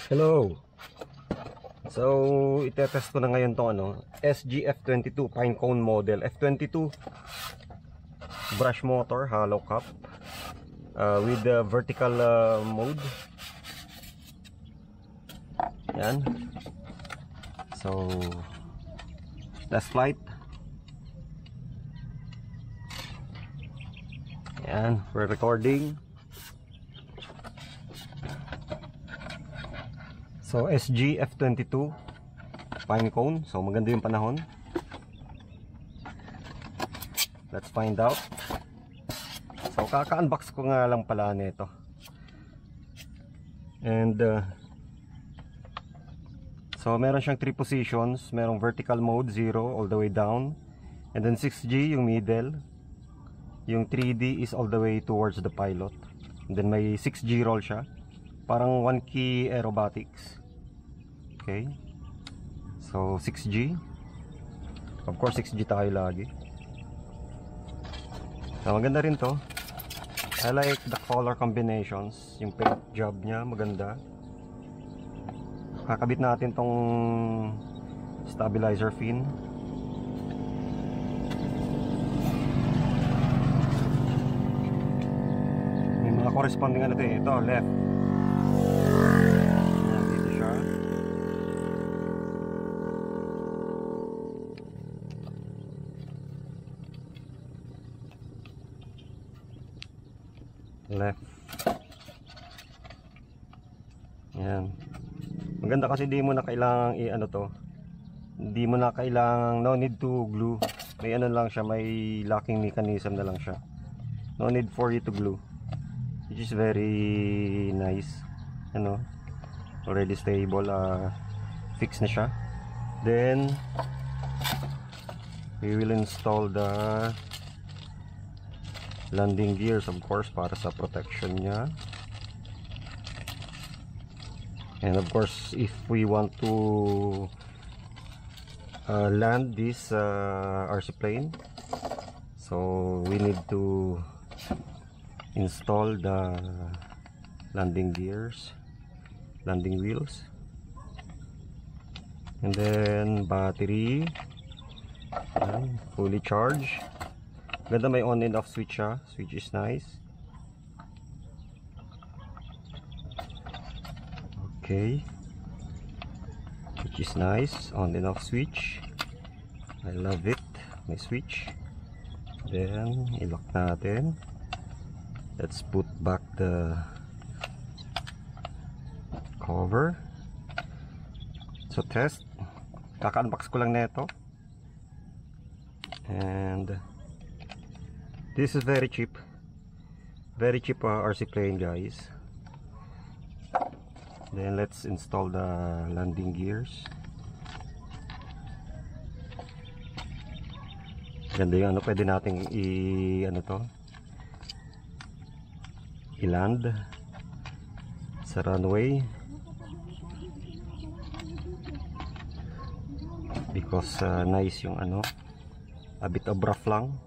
Hello. So, itetest ko na ngayon tong SG F22 Pinecone model. F22 brush motor, hollow cap, with the vertical mode. Yan. So, test flight. Yan, we're recording. So SG F22 Pinecone. So maganda yung panahon. Let's find out. So kaka-unbox ko nga lang pala nito. And so meron siyang 3 positions. Merong vertical mode 0 all the way down, and then 6G yung middle. Yung 3D is all the way towards the pilot. And then may 6G roll siya. Parang 1 key aerobatics. Okay. So 6G. Of course 6G tayo lagi. So, maganda rin to. I like the color combinations. Yung paint job niya maganda. Kakabit natin tong stabilizer fin. May mga corresponding ano to eh. Ito left. Dito siya. Left. Yan. Maganda kasi di mo na kailangang i-ano to. Hindi mo na kailangang, no need to glue. May ano lang siya, may locking mechanism na lang siya. No need for you to glue. Which is very nice. Ano? Already stable, fix na siya. Then we will install the landing gears, of course, para sa protection niya. And of course, if we want to land this RC plane, so we need to install the landing gears, landing wheels, and then battery, fully charged. Ganda, may on and off switch siya. Switch is nice. Okay. Switch is nice. On and off switch. I love it. May switch. Then, i-lock natin. Let's put back the cover. So, test. Kaka-unbox ko lang nito. And this is very cheap RC plane, guys. Then let's install the landing gears. Ganda yung pwede nating i-land sa runway, because nice yung a bit of rough lang,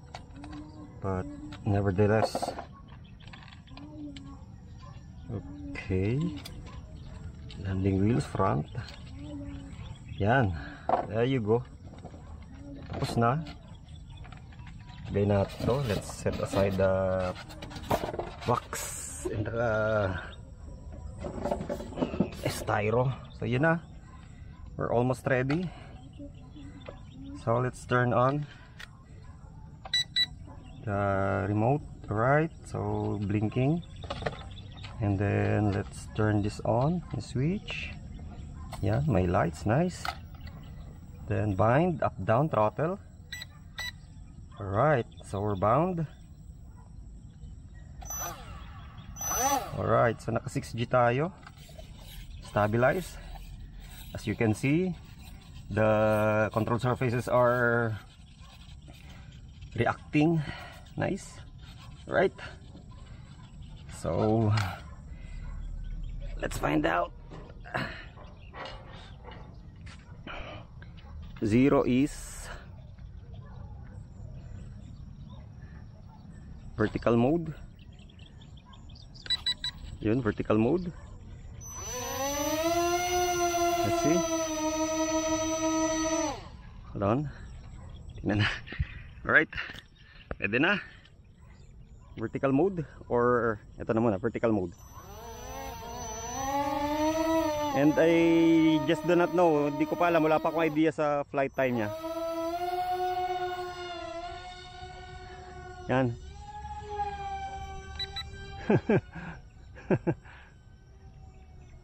but nevertheless. Okay, landing wheels front. Yan, there you go. Tapos na. Lagay natin to. Let's set aside the wax and the styro. So yun na, we're almost ready. So let's turn on the remote. Right, so blinking, and then let's turn this on, the switch. Yeah, my lights, nice. Then bind, up down throttle. Alright, so we're bound. Alright, so naka 6G tayo. Stabilize. As you can see, the control surfaces are reacting. Nice. Right, so let's find out. 0 is vertical mode. Yun, vertical mode. see? Hold on. Tingnan na. Alright. Pwede na. Vertical mode or ito na muna, vertical mode. And I just do not know, hindi ko pa alam, wala pa akong idea sa flight time niya. Yan.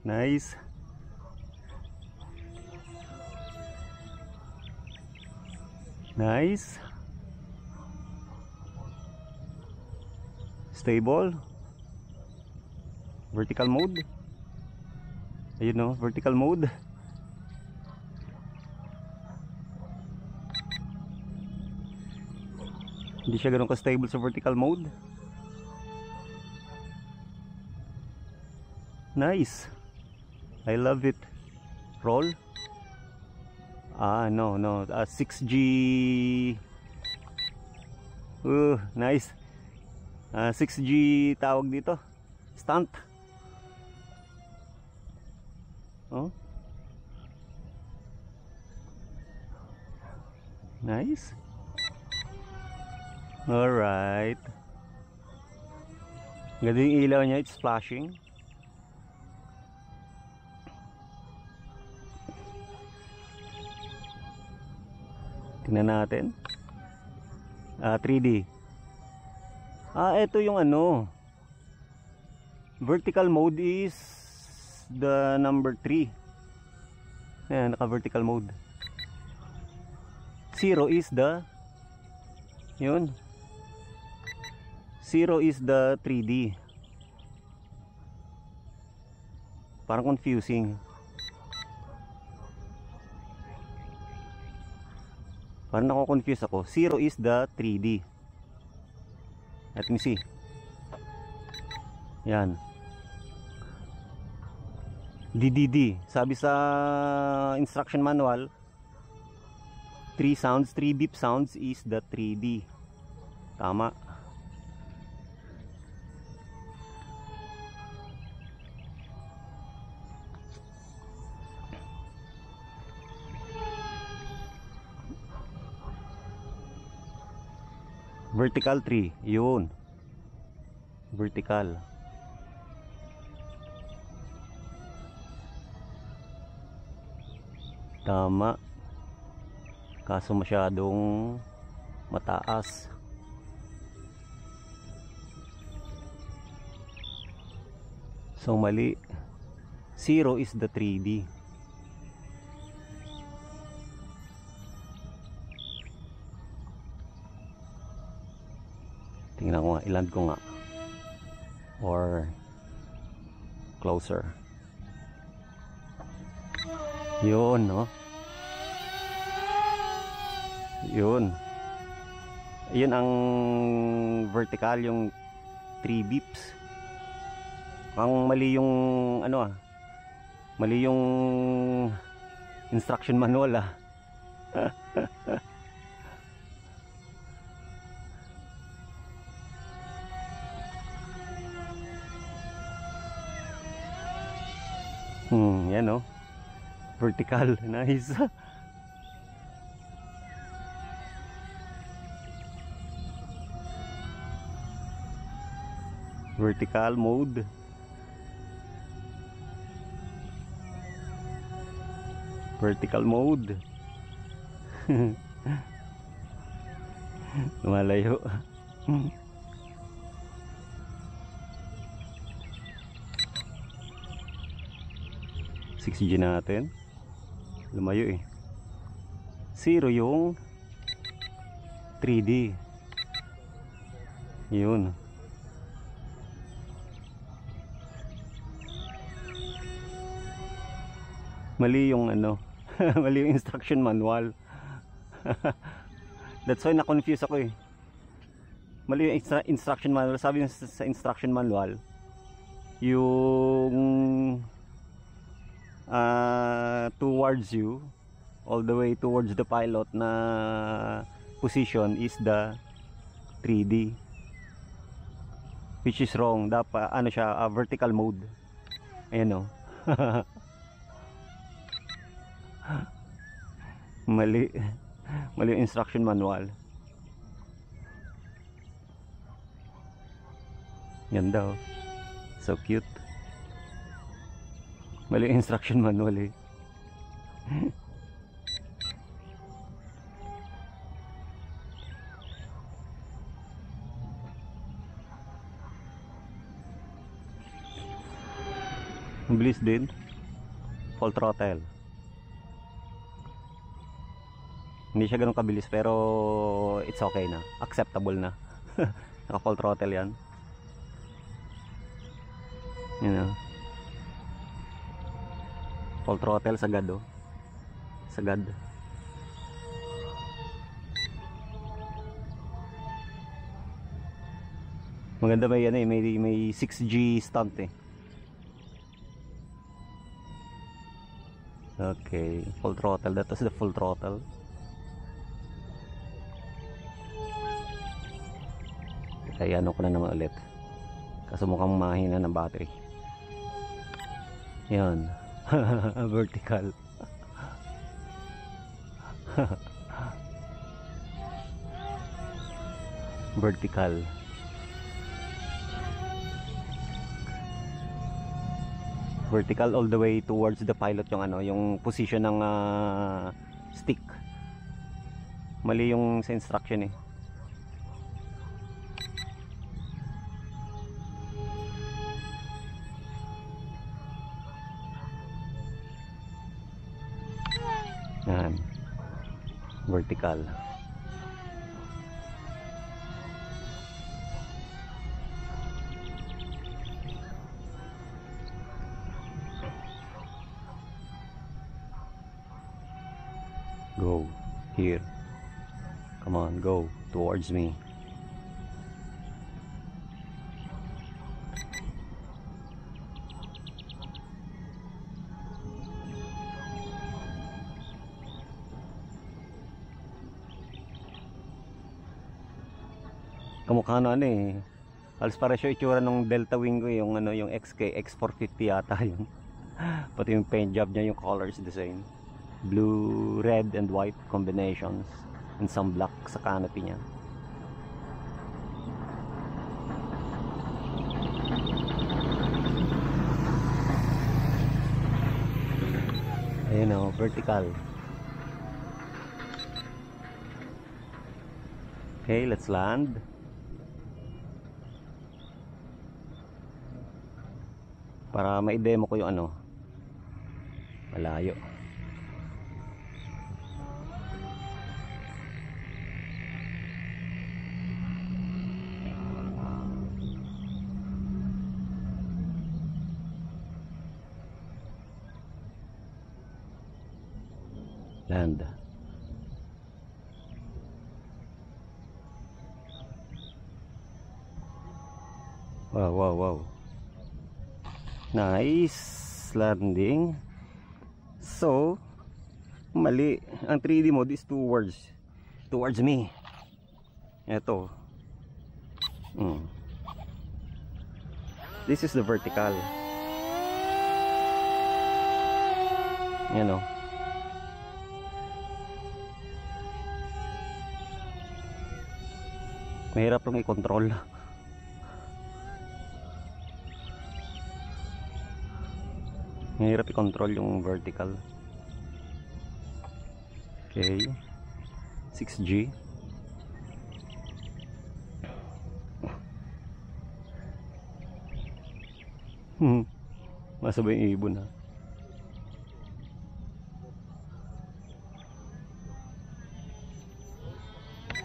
Nice. Nice. Stable. Vertical mode. Ayun no, vertical mode. Hindi siya ganoon ka-stable sa vertical mode. Nice. I love it. Roll. No, 6G. Nice. 6G tawag dito. Stunt. Oh. Nice. Alright. Ganda yung ilaw niya, it's flashing. Tingnan natin. 3D. Ito yung ano. Vertical mode is the number 3. Ayan, naka vertical mode. 0 is the yun. 0 is the 3D. Parang confusing. Parang nako-confuse ako. 0 is the 3D. Let me see. Yan. DDD. Sabi sa instruction manual, 3 beep sounds is the 3D. Tama. Vertical 3, yun. Vertical. Tama. Kaso masyadong mataas. So mali. 0 is the 3D. Tingnan ko nga, iland ko nga. Or closer. Yun, no? Yun. Yun ang vertical, yung 3 beeps. Ang mali yung ano mali yung instruction manual yan no. Vertical, nice. Vertical mode. Vertical mode. Lumalayo. 6G natin. Lumayo eh. 0 yung 3D. Yun. Mali yung ano. Mali yung instruction manual. That's why na-confuse ako eh. Mali yung instruction manual. Sabi sa instruction manual, yung towards you, all the way towards the pilot na position is the 3D, which is wrong. Dapat ano siya, vertical mode. Ayan o. Mali. Mali yung instruction manual. Yan daw. So cute. Mali yung instruction manual eh. Ang bilis din. Full throttle. Hindi siya ganun kabilis pero it's okay na. Acceptable na. Naka full throttle yan. Yan o. Full throttle sagad o. Sagad. Maganda may ano eh, may 6G stunt eh. Okay, full throttle. That was the full throttle. Kaya ano ko na naman ulit. Kaso mukhang mahina ng battery. Yan. Vertical. Vertical. Vertical all the way towards the pilot yung ano, yung position ng stick. Mali yung sa instruction eh. Yan. Vertical. Go here. Come on, go towards me. Kamukha na ano eh. Halos para siya itsura ng Delta Wing ko yung ano, yung XK X450 yata yun. Pati yung paint job niya, yung colors design. Blue, red, and white combinations. And some black sa canopy niya. Ayun o, vertical. Okay, let's land. Para ma-demo ko yung ano, malayo. Land. Wow, wow, wow. Nice landing. So, mali. Ang 3D mode is towards me. Ito. This is the vertical. Yan o. Mahirap lang i-control. Mahirap i-control yung vertical. Okay. 6G. Masabay yung ibon ha.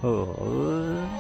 Oh.